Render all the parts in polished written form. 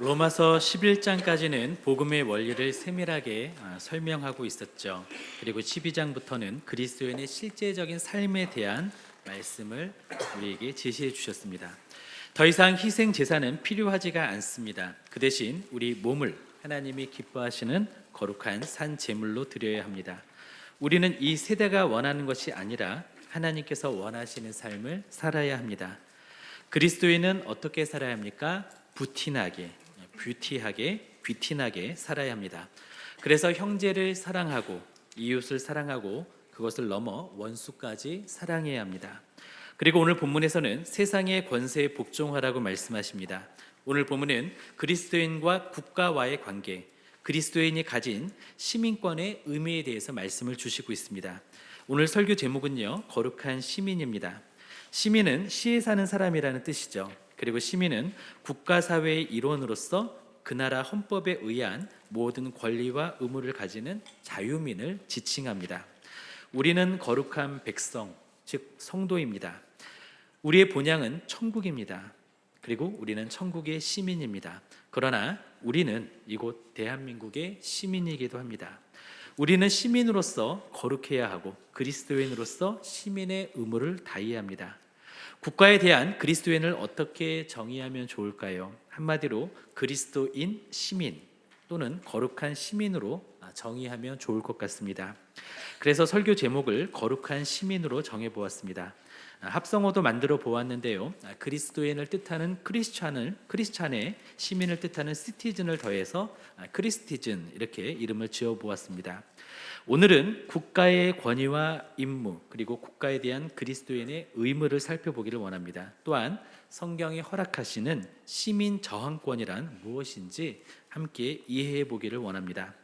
로마서 11장까지는 복음의 원리를 세밀하게 설명하고 있었죠. 그리고 12장부터는 그리스도인의 실제적인 삶에 대한 말씀을 우리에게 제시해 주셨습니다. 더 이상 희생 제사는 필요하지가 않습니다. 그 대신 우리 몸을 하나님이 기뻐하시는 거룩한 산 제물로 드려야 합니다. 우리는 이 세대가 원하는 것이 아니라 하나님께서 원하시는 삶을 살아야 합니다. 그리스도인은 어떻게 살아야 합니까? 뷰티하게, 귀티나게 살아야 합니다. 그래서 형제를 사랑하고 이웃을 사랑하고 그것을 넘어 원수까지 사랑해야 합니다. 그리고 오늘 본문에서는 세상의 권세에 복종하라고 말씀하십니다. 오늘 본문은 그리스도인과 국가와의 관계, 그리스도인이 가진 시민권의 의미에 대해서 말씀을 주시고 있습니다. 오늘 설교 제목은요, 거룩한 시민입니다. 시민은 시에 사는 사람이라는 뜻이죠. 그리고 시민은 국가사회의 일원으로서 그 나라 헌법에 의한 모든 권리와 의무를 가지는 자유민을 지칭합니다. 우리는 거룩한 백성, 즉 성도입니다. 우리의 본향은 천국입니다. 그리고 우리는 천국의 시민입니다. 그러나 우리는 이곳 대한민국의 시민이기도 합니다. 우리는 시민으로서 거룩해야 하고 그리스도인으로서 시민의 의무를 다해야 합니다. 국가에 대한 그리스도인을 어떻게 정의하면 좋을까요? 한마디로 그리스도인 시민 또는 거룩한 시민으로 정의하면 좋을 것 같습니다. 그래서 설교 제목을 거룩한 시민으로 정해보았습니다. 합성어도 만들어 보았는데요. 그리스도인을 뜻하는 크리스찬의 시민을 뜻하는 시티즌을 더해서 크리스티즌 이렇게 이름을 지어 보았습니다. 오늘은 국가의 권위와 임무 그리고 국가에 대한 그리스도인의 의무를 살펴보기를 원합니다. 또한 성경이 허락하시는 시민 저항권이란 무엇인지 함께 이해해 보기를 원합니다.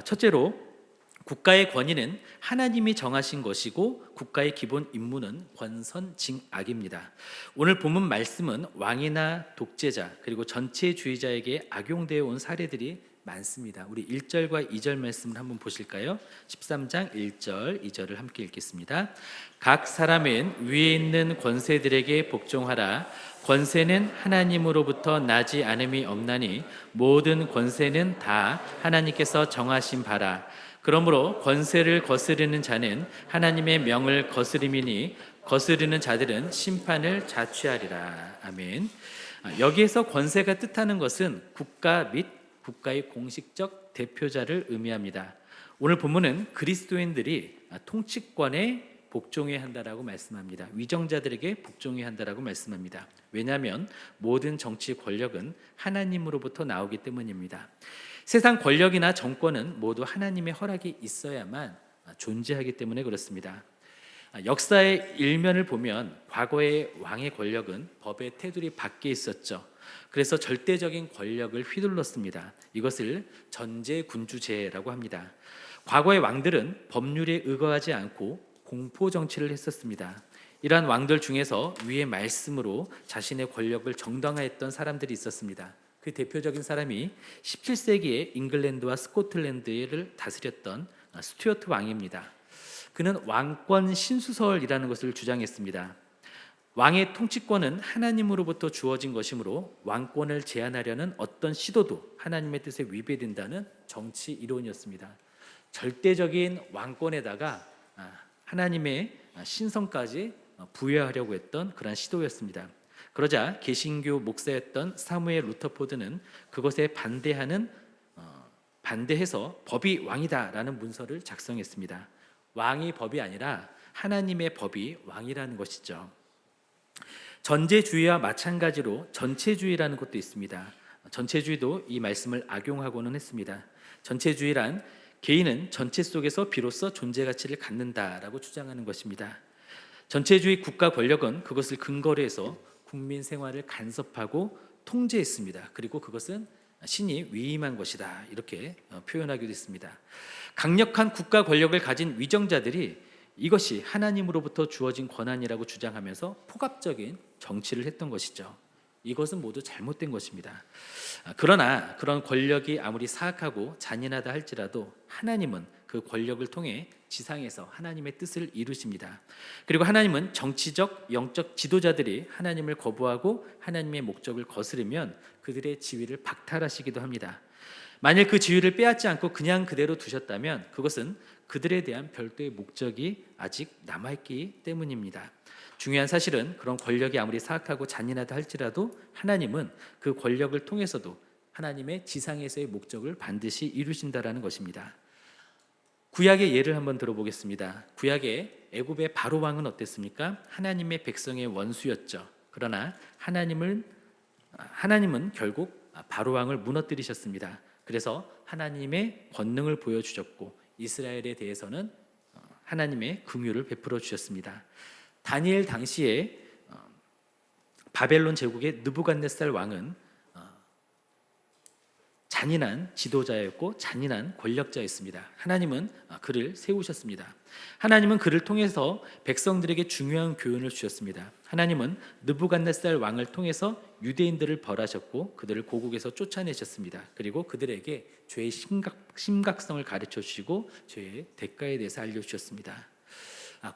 첫째로 국가의 권위는 하나님이 정하신 것이고 국가의 기본 임무는 권선징악입니다. 오늘 본문 말씀은 왕이나 독재자 그리고 전체주의자에게 악용되어 온 사례들이 많습니다. 우리 1절과 2절 말씀을 한번 보실까요? 13장 1절, 2절을 함께 읽겠습니다. 각 사람은 위에 있는 권세들에게 복종하라. 권세는 하나님으로부터 나지 않음이 없나니 모든 권세는 다 하나님께서 정하신 바라. 그러므로 권세를 거스르는 자는 하나님의 명을 거스림이니 거스르는 자들은 심판을 자취하리라. 아멘. 여기에서 권세가 뜻하는 것은 국가 및 국가의 공식적 대표자를 의미합니다. 오늘 본문은 그리스도인들이 통치권에 복종해야 한다라고 말씀합니다. 위정자들에게 복종해야 한다라고 말씀합니다. 왜냐하면 모든 정치 권력은 하나님으로부터 나오기 때문입니다. 세상 권력이나 정권은 모두 하나님의 허락이 있어야만 존재하기 때문에 그렇습니다. 역사의 일면을 보면 과거의 왕의 권력은 법의 테두리 밖에 있었죠. 그래서 절대적인 권력을 휘둘렀습니다. 이것을 전제군주제라고 합니다. 과거의 왕들은 법률에 의거하지 않고 공포 정치를 했었습니다. 이러한 왕들 중에서 위의 말씀으로 자신의 권력을 정당화했던 사람들이 있었습니다. 그 대표적인 사람이 17세기에 잉글랜드와 스코틀랜드를 다스렸던 스튜어트 왕입니다. 그는 왕권 신수설이라는 것을 주장했습니다. 왕의 통치권은 하나님으로부터 주어진 것이므로 왕권을 제한하려는 어떤 시도도 하나님의 뜻에 위배된다는 정치 이론이었습니다. 절대적인 왕권에다가 하나님의 신성까지 부여하려고 했던 그런 시도였습니다. 그러자 개신교 목사였던 사무엘 루터포드는 그것에 반대해서 법이 왕이다라는 문서를 작성했습니다. 왕이 법이 아니라 하나님의 법이 왕이라는 것이죠. 전제주의와 마찬가지로 전체주의라는 것도 있습니다. 전체주의도 이 말씀을 악용하고는 했습니다. 전체주의란 개인은 전체 속에서 비로소 존재 가치를 갖는다라고 주장하는 것입니다. 전체주의 국가 권력은 그것을 근거로 해서 국민 생활을 간섭하고 통제했습니다. 그리고 그것은 신이 위임한 것이다 이렇게 표현하기도 했습니다. 강력한 국가 권력을 가진 위정자들이 이것이 하나님으로부터 주어진 권한이라고 주장하면서 폭압적인 정치를 했던 것이죠. 이것은 모두 잘못된 것입니다. 그러나 그런 권력이 아무리 사악하고 잔인하다 할지라도 하나님은 그 권력을 통해 지상에서 하나님의 뜻을 이루십니다. 그리고 하나님은 정치적, 영적 지도자들이 하나님을 거부하고 하나님의 목적을 거스르면 그들의 지위를 박탈하시기도 합니다. 만일 그 지위를 빼앗지 않고 그냥 그대로 두셨다면 그것은 그들에 대한 별도의 목적이 아직 남아있기 때문입니다. 중요한 사실은 그런 권력이 아무리 사악하고 잔인하다 할지라도 하나님은 그 권력을 통해서도 하나님의 지상에서의 목적을 반드시 이루신다라는 것입니다. 구약의 예를 한번 들어보겠습니다. 구약의 애굽의 바로 왕은 어땠습니까? 하나님의 백성의 원수였죠. 그러나 하나님은 결국 바로 왕을 무너뜨리셨습니다. 그래서 하나님의 권능을 보여주셨고 이스라엘에 대해서는 하나님의 긍휼을 베풀어 주셨습니다. 다니엘 당시에 바벨론 제국의 느부갓네살 왕은 잔인한 지도자였고 잔인한 권력자였습니다. 하나님은 그를 세우셨습니다. 하나님은 그를 통해서 백성들에게 중요한 교훈을 주셨습니다. 하나님은 느부갓네살 왕을 통해서 유대인들을 벌하셨고 그들을 고국에서 쫓아내셨습니다. 그리고 그들에게 죄의 심각성을 가르쳐 주시고 죄의 대가에 대해서 알려주셨습니다.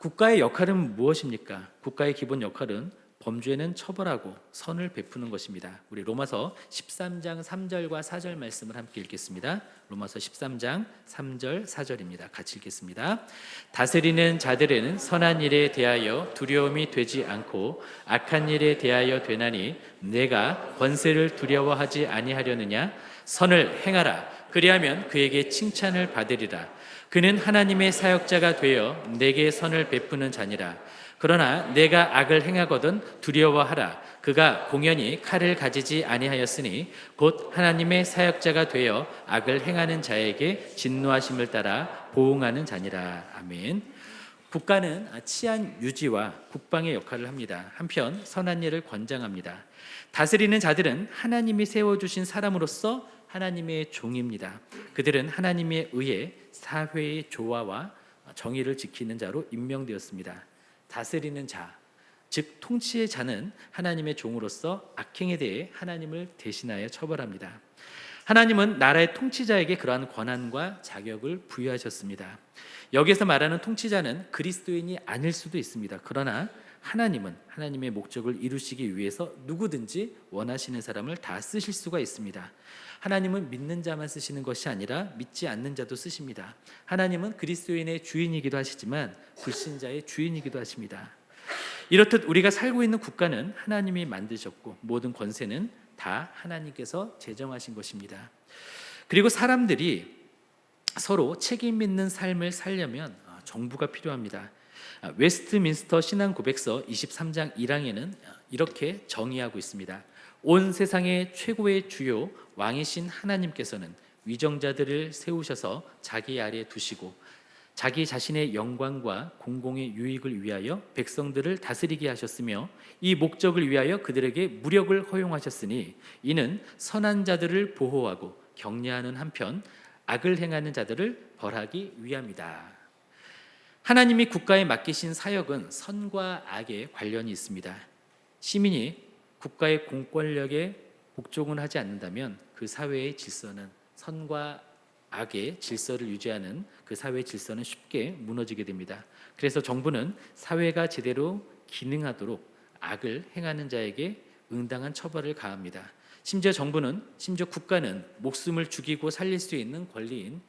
국가의 역할은 무엇입니까? 국가의 기본 역할은 범죄는 처벌하고 선을 베푸는 것입니다. 우리 로마서 13장 3절과 4절 말씀을 함께 읽겠습니다. 로마서 13장 3절 4절입니다. 같이 읽겠습니다. 다스리는 자들에는 선한 일에 대하여 두려움이 되지 않고 악한 일에 대하여 되나니 내가 권세를 두려워하지 아니하려느냐? 선을 행하라. 그리하면 그에게 칭찬을 받으리라. 그는 하나님의 사역자가 되어 내게 선을 베푸는 자니라. 그러나 내가 악을 행하거든 두려워하라. 그가 공연히 칼을 가지지 아니하였으니 곧 하나님의 사역자가 되어 악을 행하는 자에게 진노하심을 따라 보응하는 자니라. 아멘. 국가는 치안 유지와 국방의 역할을 합니다. 한편 선한 일을 권장합니다. 다스리는 자들은 하나님이 세워주신 사람으로서 하나님의 종입니다. 그들은 하나님에 의해 사회의 조화와 정의를 지키는 자로 임명되었습니다. 다스리는 자, 즉 통치의 자는 하나님의 종으로서 악행에 대해 하나님을 대신하여 처벌합니다. 하나님은 나라의 통치자에게 그러한 권한과 자격을 부여하셨습니다. 여기서 말하는 통치자는 그리스도인이 아닐 수도 있습니다. 그러나 하나님은 하나님의 목적을 이루시기 위해서 누구든지 원하시는 사람을 다 쓰실 수가 있습니다. 하나님은 믿는 자만 쓰시는 것이 아니라 믿지 않는 자도 쓰십니다. 하나님은 그리스도인의 주인이기도 하시지만 불신자의 주인이기도 하십니다. 이렇듯 우리가 살고 있는 국가는 하나님이 만드셨고 모든 권세는 다 하나님께서 제정하신 것입니다. 그리고 사람들이 서로 책임 있는 삶을 살려면 정부가 필요합니다. 웨스트민스터 신앙 고백서 23장 1항에는 이렇게 정의하고 있습니다. 온 세상의 최고의 주요 왕이신 하나님께서는 위정자들을 세우셔서 자기 아래에 두시고 자기 자신의 영광과 공공의 유익을 위하여 백성들을 다스리게 하셨으며 이 목적을 위하여 그들에게 무력을 허용하셨으니 이는 선한 자들을 보호하고 격려하는 한편 악을 행하는 자들을 벌하기 위함이다. 하나님이 국가에 맡기신 사역은 선과 악에 관련이 있습니다. 시민이 국가의 공권력에 복종을 하지 않는다면 그 사회의 질서는 선과 악의 질서를 유지하는 그 사회의 질서는 쉽게 무너지게 됩니다. 그래서 정부는 사회가 제대로 기능하도록 악을 행하는 자에게 응당한 처벌을 가합니다. 심지어 국가는 목숨을 죽이고 살릴 수 있는 권리인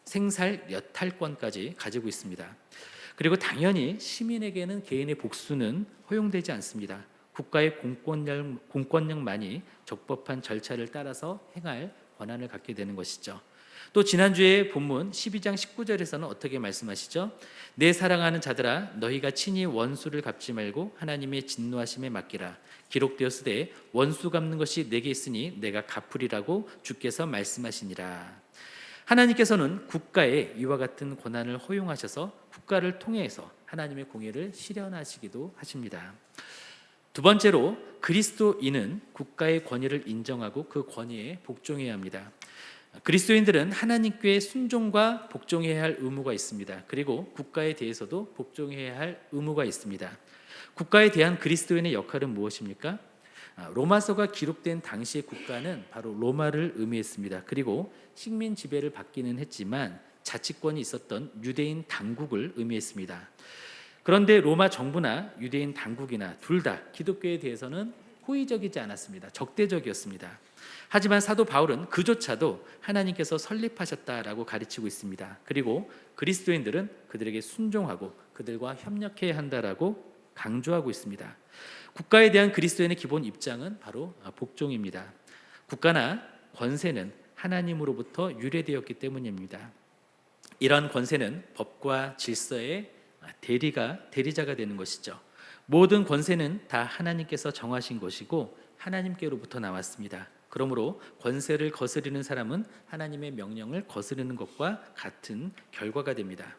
생살 여탈권까지 가지고 있습니다. 그리고 당연히 시민에게는 개인의 복수는 허용되지 않습니다. 국가의 공권력만이 적법한 절차를 따라서 행할 권한을 갖게 되는 것이죠. 또 지난주에 본문 12장 19절에서는 어떻게 말씀하시죠? 내 사랑하는 자들아 너희가 친히 원수를 갚지 말고 하나님의 진노하심에 맡기라. 기록되었으되 원수 갚는 것이 내게 있으니 내가 갚으리라고 주께서 말씀하시니라. 하나님께서는 국가에 이와 같은 권한을 허용하셔서 국가를 통해서 하나님의 공의를 실현하시기도 하십니다. 두 번째로 그리스도인은 국가의 권위를 인정하고 그 권위에 복종해야 합니다. 그리스도인들은 하나님께 순종과 복종해야 할 의무가 있습니다. 그리고 국가에 대해서도 복종해야 할 의무가 있습니다. 국가에 대한 그리스도인의 역할은 무엇입니까? 로마서가 기록된 당시의 국가는 바로 로마를 의미했습니다. 그리고 식민 지배를 받기는 했지만 자치권이 있었던 유대인 당국을 의미했습니다. 그런데 로마 정부나 유대인 당국이나 둘 다 기독교에 대해서는 호의적이지 않았습니다. 적대적이었습니다. 하지만 사도 바울은 그조차도 하나님께서 설립하셨다라고 가르치고 있습니다. 그리고 그리스도인들은 그들에게 순종하고 그들과 협력해야 한다라고 강조하고 있습니다. 국가에 대한 그리스도인의 기본 입장은 바로 복종입니다. 국가나 권세는 하나님으로부터 유래되었기 때문입니다. 이런 권세는 법과 질서의 대리자가 되는 것이죠. 모든 권세는 다 하나님께서 정하신 것이고 하나님께로부터 나왔습니다. 그러므로 권세를 거스르는 사람은 하나님의 명령을 거스르는 것과 같은 결과가 됩니다.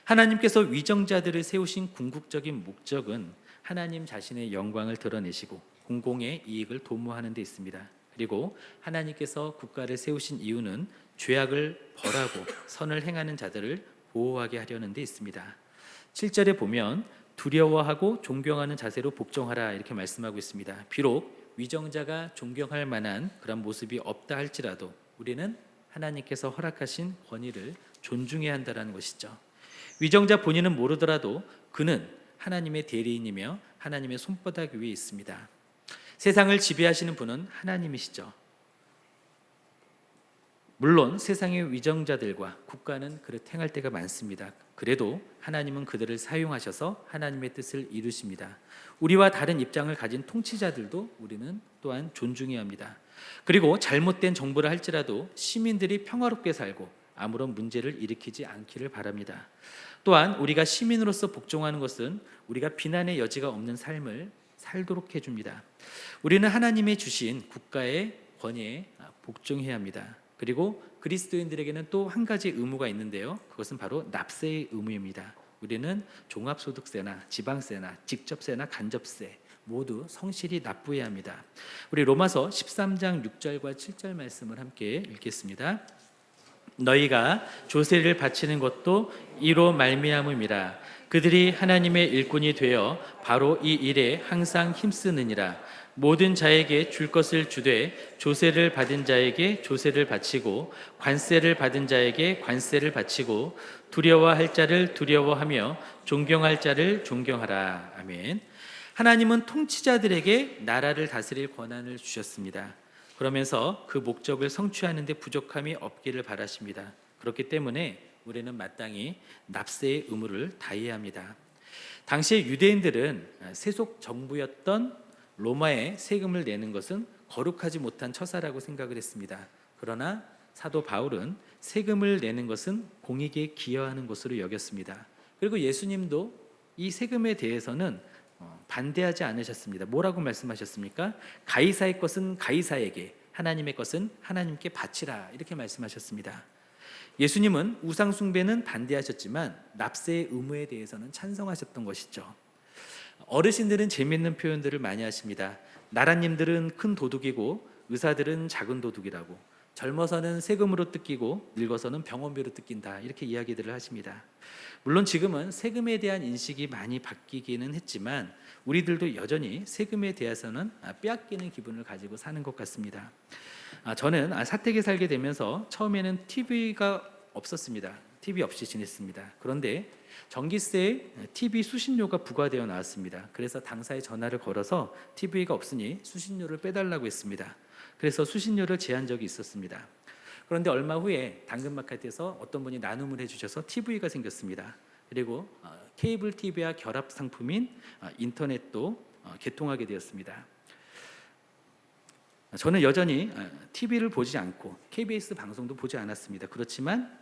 하나님께서 위정자들을 세우신 궁극적인 목적은 하나님 자신의 영광을 드러내시고 공공의 이익을 도모하는 데 있습니다. 그리고 하나님께서 국가를 세우신 이유는 죄악을 벌하고 선을 행하는 자들을 보호하게 하려는 데 있습니다. 7절에 보면 두려워하고 존경하는 자세로 복종하라 이렇게 말씀하고 있습니다. 비록 위정자가 존경할 만한 그런 모습이 없다 할지라도 우리는 하나님께서 허락하신 권위를 존중해야 한다는 것이죠. 위정자 본인은 모르더라도 그는 하나님의 대리인이며 하나님의 손바닥 위에 있습니다. 세상을 지배하시는 분은 하나님이시죠. 물론 세상의 위정자들과 국가는 그렇게 행할 때가 많습니다. 그래도 하나님은 그들을 사용하셔서 하나님의 뜻을 이루십니다. 우리와 다른 입장을 가진 통치자들도 우리는 또한 존중해야 합니다. 그리고 잘못된 정부를 할지라도 시민들이 평화롭게 살고 아무런 문제를 일으키지 않기를 바랍니다. 또한 우리가 시민으로서 복종하는 것은 우리가 비난의 여지가 없는 삶을 살도록 해줍니다. 우리는 하나님의 주신 국가의 권위에 복종해야 합니다. 그리고 그리스도인들에게는 또 한 가지 의무가 있는데요. 그것은 바로 납세의 의무입니다. 우리는 종합소득세나 지방세나 직접세나 간접세 모두 성실히 납부해야 합니다. 우리 로마서 13장 6절과 7절 말씀을 함께 읽겠습니다. 너희가 조세를 바치는 것도 이로 말미암음이라. 그들이 하나님의 일꾼이 되어 바로 이 일에 항상 힘쓰느니라. 모든 자에게 줄 것을 주되 조세를 받은 자에게 조세를 바치고 관세를 받은 자에게 관세를 바치고 두려워할 자를 두려워하며 존경할 자를 존경하라. 아멘. 하나님은 통치자들에게 나라를 다스릴 권한을 주셨습니다. 그러면서 그 목적을 성취하는 데 부족함이 없기를 바라십니다. 그렇기 때문에 우리는 마땅히 납세의 의무를 다해야 합니다. 당시에 유대인들은 세속 정부였던 로마에 세금을 내는 것은 거룩하지 못한 처사라고 생각을 했습니다. 그러나 사도 바울은 세금을 내는 것은 공익에 기여하는 것으로 여겼습니다. 그리고 예수님도 이 세금에 대해서는 반대하지 않으셨습니다. 뭐라고 말씀하셨습니까? 가이사의 것은 가이사에게, 하나님의 것은 하나님께 바치라 이렇게 말씀하셨습니다. 예수님은 우상 숭배는 반대하셨지만 납세의 의무에 대해서는 찬성하셨던 것이죠. 어르신들은 재미있는 표현들을 많이 하십니다. 나라님들은 큰 도둑이고 의사들은 작은 도둑이라고, 젊어서는 세금으로 뜯기고 늙어서는 병원비로 뜯긴다 이렇게 이야기들을 하십니다. 물론 지금은 세금에 대한 인식이 많이 바뀌기는 했지만 우리들도 여전히 세금에 대해서는 빼앗기는 기분을 가지고 사는 것 같습니다. 저는 사택에 살게 되면서 처음에는 TV가 없었습니다. TV 없이 지냈습니다. 그런데 전기세에 TV 수신료가 부과되어 나왔습니다. 그래서 당사에 전화를 걸어서 TV가 없으니 수신료를 빼달라고 했습니다. 그래서 수신료를 제한 적이 있었습니다. 그런데 얼마 후에 당근마켓에서 어떤 분이 나눔을 해주셔서 TV가 생겼습니다. 그리고 케이블 TV와 결합 상품인 인터넷도 개통하게 되었습니다. 저는 여전히 TV를 보지 않고 KBS 방송도 보지 않았습니다. 그렇지만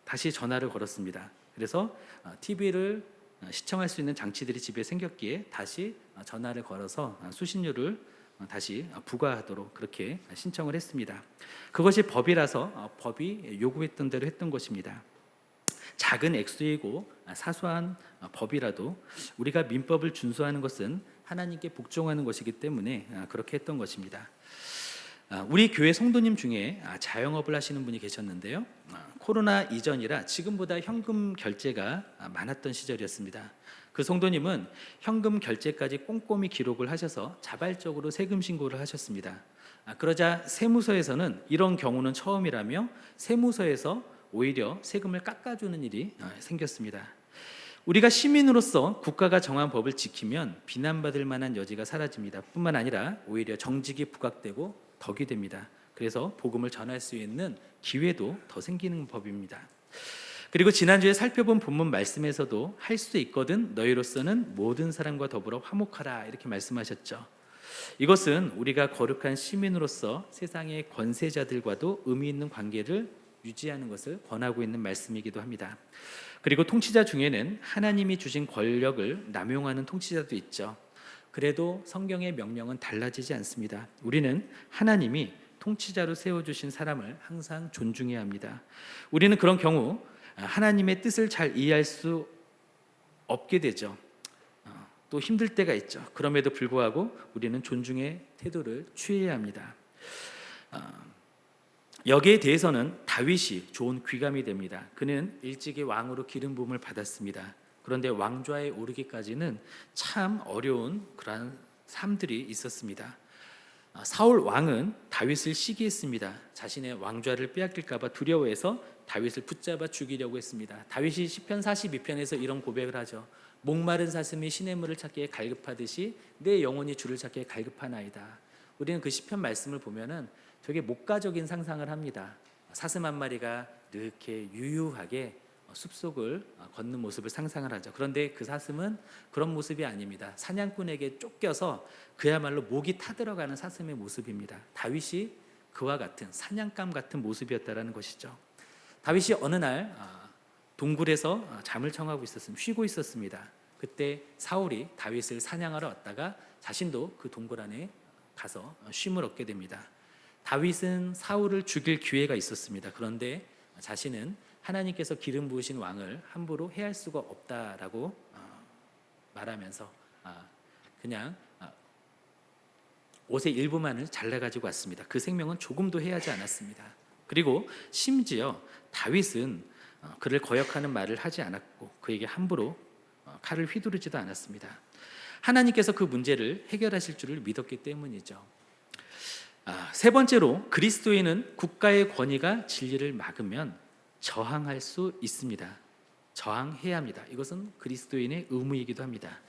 다시 전화를 걸었습니다. 그래서 TV를 시청할 수 있는 장치들이 집에 생겼기에 다시 전화를 걸어서 수신료를 다시 부과하도록 그렇게 신청을 했습니다. 그것이 법이라서 법이 요구했던 대로 했던 것입니다. 작은 액수이고 사소한 법이라도 우리가 민법을 준수하는 것은 하나님께 복종하는 것이기 때문에 그렇게 했던 것입니다. 우리 교회 성도님 중에 자영업을 하시는 분이 계셨는데요. 코로나 이전이라 지금보다 현금 결제가 많았던 시절이었습니다. 그 성도님은 현금 결제까지 꼼꼼히 기록을 하셔서 자발적으로 세금 신고를 하셨습니다. 그러자 세무서에서는 이런 경우는 처음이라며 세무서에서 오히려 세금을 깎아주는 일이 생겼습니다. 우리가 시민으로서 국가가 정한 법을 지키면 비난받을 만한 여지가 사라집니다. 뿐만 아니라 오히려 정직이 부각되고 덕이 됩니다. 그래서 복음을 전할 수 있는 기회도 더 생기는 법입니다. 그리고 지난주에 살펴본 본문 말씀에서도 할 수 있거든 너희로서는 모든 사람과 더불어 화목하라 이렇게 말씀하셨죠. 이것은 우리가 거룩한 시민으로서 세상의 권세자들과도 의미 있는 관계를 유지하는 것을 권하고 있는 말씀이기도 합니다. 그리고 통치자 중에는 하나님이 주신 권력을 남용하는 통치자도 있죠. 그래도 성경의 명령은 달라지지 않습니다. 우리는 하나님이 통치자로 세워주신 사람을 항상 존중해야 합니다. 우리는 그런 경우 하나님의 뜻을 잘 이해할 수 없게 되죠. 또 힘들 때가 있죠. 그럼에도 불구하고 우리는 존중의 태도를 취해야 합니다. 여기에 대해서는 다윗이 좋은 귀감이 됩니다. 그는 일찍이 왕으로 기름 부음을 받았습니다. 그런데 왕좌에 오르기까지는 참 어려운 그러한 삶들이 있었습니다. 사울 왕은 다윗을 시기했습니다. 자신의 왕좌를 빼앗길까 봐 두려워해서 다윗을 붙잡아 죽이려고 했습니다. 다윗이 시편 42편에서 이런 고백을 하죠. 목마른 사슴이 시냇물을 찾기에 갈급하듯이 내 영혼이 주를 찾기에 갈급하나이다. 우리는 그 시편 말씀을 보면은 되게 목가적인 상상을 합니다. 사슴 한 마리가 이렇게 유유하게 숲속을 걷는 모습을 상상을 하죠. 그런데 그 사슴은 그런 모습이 아닙니다. 사냥꾼에게 쫓겨서 그야말로 목이 타들어가는 사슴의 모습입니다. 다윗이 그와 같은 사냥감 같은 모습이었다라는 것이죠. 다윗이 어느 날 동굴에서 잠을 청하고 있었습니다. 쉬고 있었습니다. 그때 사울이 다윗을 사냥하러 왔다가 자신도 그 동굴 안에 가서 쉼을 얻게 됩니다. 다윗은 사울을 죽일 기회가 있었습니다. 그런데 자신은 하나님께서 기름 부으신 왕을 함부로 해할 수가 없다라고 말하면서 그냥 옷의 일부만을 잘라가지고 왔습니다. 그 생명은 조금도 해하지 않았습니다. 그리고 심지어 다윗은 그를 거역하는 말을 하지 않았고 그에게 함부로 칼을 휘두르지도 않았습니다. 하나님께서 그 문제를 해결하실 줄을 믿었기 때문이죠. 세 번째로 그리스도인은 국가의 권위가 진리를 막으면 저항할 수 있습니다. 저항해야 합니다. 이것은 그리스도인의 의무이기도 합니다.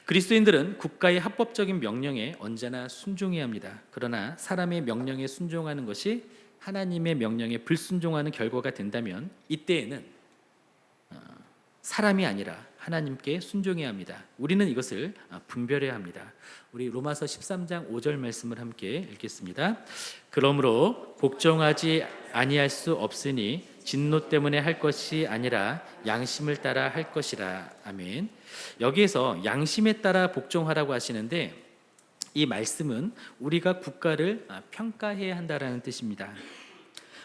그리스도인들은 국가의 합법적인 명령에 언제나 순종해야 합니다. 그러나 사람의 명령에 순종하는 것이 하나님의 명령에 불순종하는 결과가 된다면 이때에는 사람이 아니라 하나님께 순종해야 합니다. 우리는 이것을 분별해야 합니다. 우리 로마서 13장 5절 말씀을 함께 읽겠습니다. 그러므로 복종하지 아니할 수 없으니 진노 때문에 할 것이 아니라 양심을 따라 할 것이라. 아멘. 여기에서 양심에 따라 복종하라고 하시는데 이 말씀은 우리가 국가를 평가해야 한다라는 뜻입니다.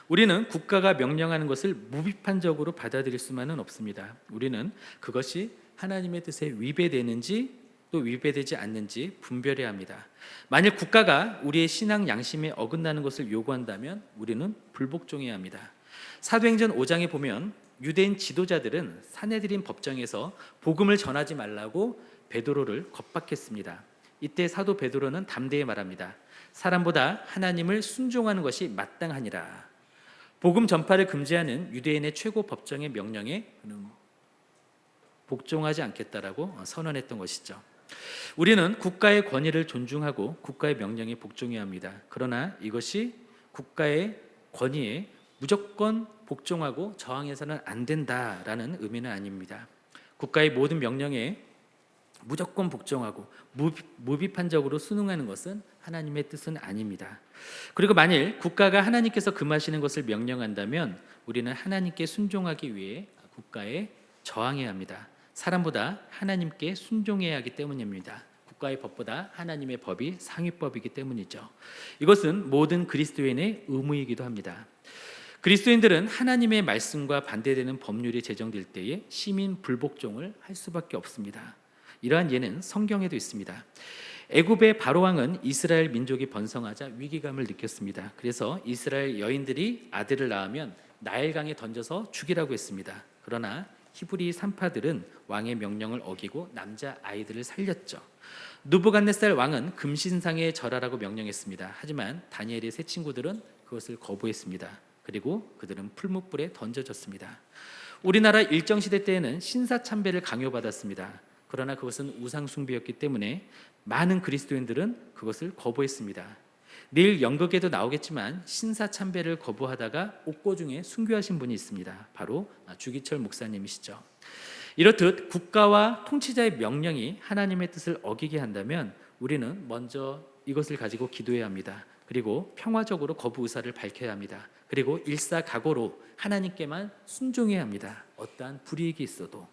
우리는 국가가 명령하는 것을 무비판적으로 받아들일 수만은 없습니다. 우리는 그것이 하나님의 뜻에 위배되는지 또 위배되지 않는지 분별해야 합니다. 만일 국가가 우리의 신앙 양심에 어긋나는 것을 요구한다면 우리는 불복종해야 합니다. 사도행전 5장에 보면 유대인 지도자들은 사내들인 법정에서 복음을 전하지 말라고 베드로를 겁박했습니다. 이때 사도 베드로는 담대히 말합니다. 사람보다 하나님을 순종하는 것이 마땅하니라. 복음 전파를 금지하는 유대인의 최고 법정의 명령에 그는 복종하지 않겠다라고 선언했던 것이죠. 우리는 국가의 권위를 존중하고 국가의 명령에 복종해야 합니다. 그러나 이것이 국가의 권위에 무조건 복종하고 저항해서는 안 된다라는 의미는 아닙니다. 국가의 모든 명령에 무조건 복종하고 무비판적으로 순응하는 것은 하나님의 뜻은 아닙니다. 그리고 만일 국가가 하나님께서 금하시는 것을 명령한다면 우리는 하나님께 순종하기 위해 국가에 저항해야 합니다. 사람보다 하나님께 순종해야 하기 때문입니다. 국가의 법보다 하나님의 법이 상위법이기 때문이죠. 이것은 모든 그리스도인의 의무이기도 합니다. 그리스도인들은 하나님의 말씀과 반대되는 법률이 제정될 때에 시민 불복종을 할 수밖에 없습니다. 이러한 예는 성경에도 있습니다. 애굽의 바로 왕은 이스라엘 민족이 번성하자 위기감을 느꼈습니다. 그래서 이스라엘 여인들이 아들을 낳으면 나일강에 던져서 죽이라고 했습니다. 그러나 히브리 산파들은 왕의 명령을 어기고 남자 아이들을 살렸죠. 느부갓네살 왕은 금신상에 절하라고 명령했습니다. 하지만 다니엘의 세 친구들은 그것을 거부했습니다. 그리고 그들은 풀무불에 던져졌습니다. 우리나라 일정시대 때에는 신사참배를 강요받았습니다. 그러나 그것은 우상숭배였기 때문에 많은 그리스도인들은 그것을 거부했습니다. 내일 연극에도 나오겠지만 신사참배를 거부하다가 옥고 중에 순교하신 분이 있습니다. 바로 주기철 목사님이시죠. 이렇듯 국가와 통치자의 명령이 하나님의 뜻을 어기게 한다면 우리는 먼저 이것을 가지고 기도해야 합니다. 그리고 평화적으로 거부 의사를 밝혀야 합니다. 그리고 일사각오로 하나님께만 순종해야 합니다. 어떠한 불이익이 있어도.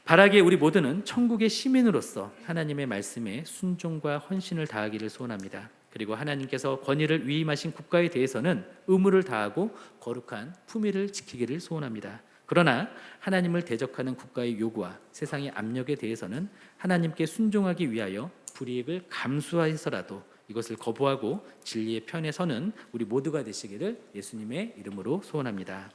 바라기에 우리 모두는 천국의 시민으로서 하나님의 말씀에 순종과 헌신을 다하기를 소원합니다. 그리고 하나님께서 권위를 위임하신 국가에 대해서는 의무를 다하고 거룩한 품위를 지키기를 소원합니다. 그러나 하나님을 대적하는 국가의 요구와 세상의 압력에 대해서는 하나님께 순종하기 위하여 불이익을 감수해서라도 이것을 거부하고 진리의 편에 서는 우리 모두가 되시기를 예수님의 이름으로 소원합니다.